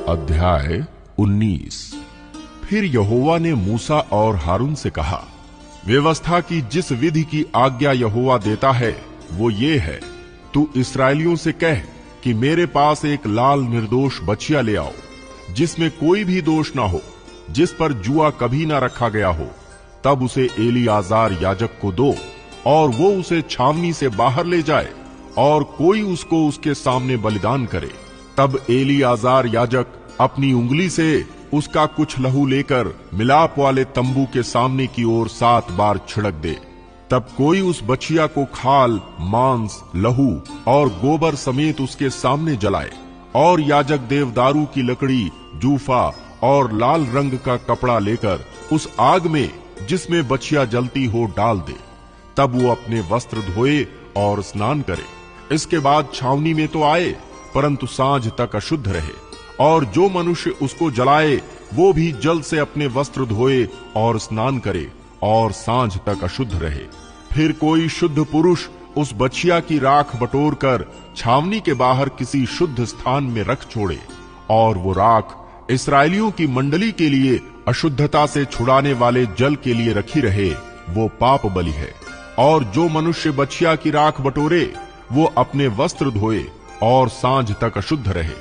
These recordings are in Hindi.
अध्याय 19। फिर यहोवा ने मूसा और हारून से कहा, व्यवस्था की जिस विधि की आज्ञा यहोवा देता है वो ये है, तू इस्राएलियों से कह कि मेरे पास एक लाल निर्दोष बछिया ले आओ, जिसमें कोई भी दोष ना हो, जिस पर जुआ कभी ना रखा गया हो। तब उसे एलीआजार याजक को दो और वो उसे छावनी से बाहर ले जाए और कोई उसको उसके सामने बलिदान करे। तब एलीआजार याजक अपनी उंगली से उसका कुछ लहू लेकर मिलाप वाले तंबू के सामने की ओर 7 बार छिड़क दे। तब कोई उस बछिया को खाल, मांस, लहू और गोबर समेत उसके सामने जलाए और याजक देवदारू की लकड़ी, जूफा और लाल रंग का कपड़ा लेकर उस आग में जिसमें बछिया जलती हो डाल दे। तब वो अपने वस्त्र धोए और स्नान करे। इसके बाद छावनी में तो आए, परंतु सांझ तक अशुद्ध रहे। और जो मनुष्य उसको जलाए वो भी जल से अपने वस्त्र धोए और स्नान करे और सांझ तक अशुद्ध रहे। फिर कोई शुद्ध पुरुष उस बछिया की राख बटोर कर छावनी के बाहर किसी शुद्ध स्थान में रख छोड़े, और वो राख इस्राएलियों की मंडली के लिए अशुद्धता से छुड़ाने वाले जल के लिए रखी रहे, वो पाप बलि है। और जो मनुष्य बछिया की राख बटोरे वो अपने वस्त्र धोए और सांझ तक अशुद्ध रहे।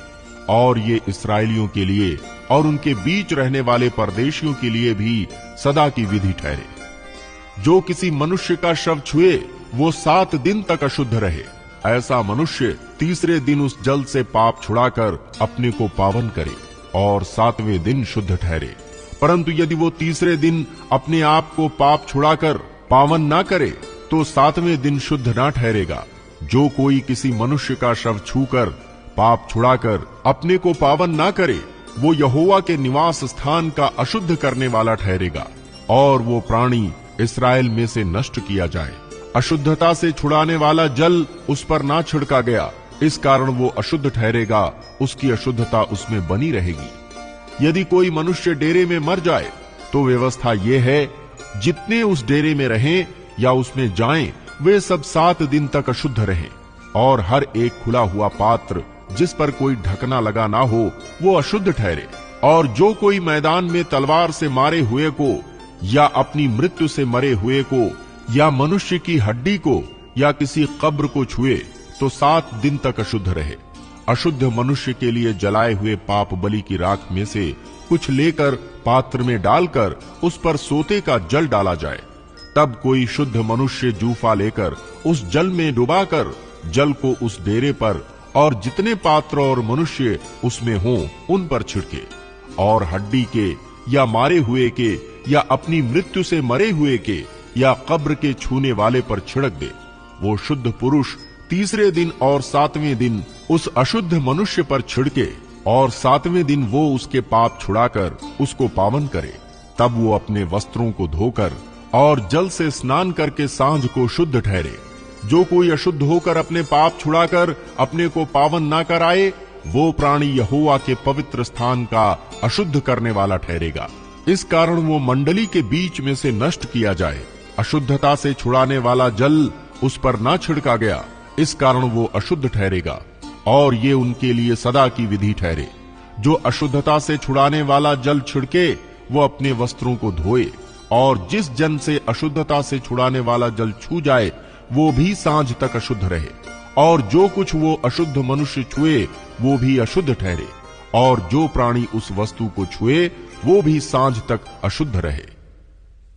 और ये इस्राएलियों के लिए और उनके बीच रहने वाले परदेशियों के लिए भी सदा की विधि ठहरे। जो किसी मनुष्य का शव छुए वो 7 दिन तक अशुद्ध रहे। ऐसा मनुष्य तीसरे दिन उस जल से पाप छुड़ाकर अपने को पावन करे और 7वें दिन शुद्ध ठहरे। परंतु यदि वो तीसरे दिन अपने आप को पाप छुड़ाकर पावन ना करे तो 7वें दिन शुद्ध ना ठहरेगा। जो कोई किसी मनुष्य का शव छूकर पाप छुड़ाकर अपने को पावन ना करे वो यहोवा के निवास स्थान का अशुद्ध करने वाला ठहरेगा, और वो प्राणी इस्राएल में से नष्ट किया जाए। अशुद्धता से छुड़ाने वाला जल उस पर ना छिड़का गया, इस कारण वो अशुद्ध ठहरेगा, उसकी अशुद्धता उसमें बनी रहेगी। यदि कोई मनुष्य डेरे में मर जाए तो व्यवस्था ये है, जितने उस डेरे में रहें या उसमें जाएं वे सब 7 दिन तक अशुद्ध रहें। और हर एक खुला हुआ पात्र जिस पर कोई ढकना लगा ना हो वो अशुद्ध ठहरे। और जो कोई मैदान में तलवार से मारे हुए को या अपनी मृत्यु से मरे हुए को या मनुष्य की हड्डी को या किसी कब्र को छुए तो 7 दिन तक अशुद्ध रहे। अशुद्ध मनुष्य के लिए जलाए हुए पाप बलि की राख में से कुछ लेकर पात्र में डालकर उस पर सोते का जल डाला जाए। तब कोई शुद्ध मनुष्य जूफा लेकर उस जल में डुबाकर जल को उस डेरे पर और जितने पात्र और मनुष्य उसमें हों उन पर छिड़के, और हड्डी के या मारे हुए के या अपनी मृत्यु से मरे हुए के या कब्र के छूने वाले पर छिड़क दे। वो शुद्ध पुरुष तीसरे दिन और 7वें दिन उस अशुद्ध मनुष्य पर छिड़के, और 7वें दिन वो उसके पाप छुड़ाकर उसको पावन करे। तब वो अपने वस्त्रों को धोकर और जल से स्नान करके सांझ को शुद्ध ठहरे। जो कोई अशुद्ध होकर अपने पाप छुड़ाकर अपने को पावन ना कराए वो प्राणी यहोवा के पवित्र स्थान का अशुद्ध करने वाला ठहरेगा। इस कारण वो मंडली के बीच में से नष्ट किया जाए। अशुद्धता से छुड़ाने वाला जल उस पर ना छिड़का गया, इस कारण वो अशुद्ध ठहरेगा। और ये उनके लिए सदा की विधि ठहरे। जो अशुद्धता से छुड़ाने वाला जल छिड़के वो अपने वस्त्रों को धोए, और जिस जन से अशुद्धता से छुड़ाने वाला जल छू जाए वो भी सांझ तक अशुद्ध रहे। और जो कुछ वो अशुद्ध मनुष्य छुए वो भी अशुद्ध ठहरे, और जो प्राणी उस वस्तु को छुए वो भी सांझ तक अशुद्ध रहे।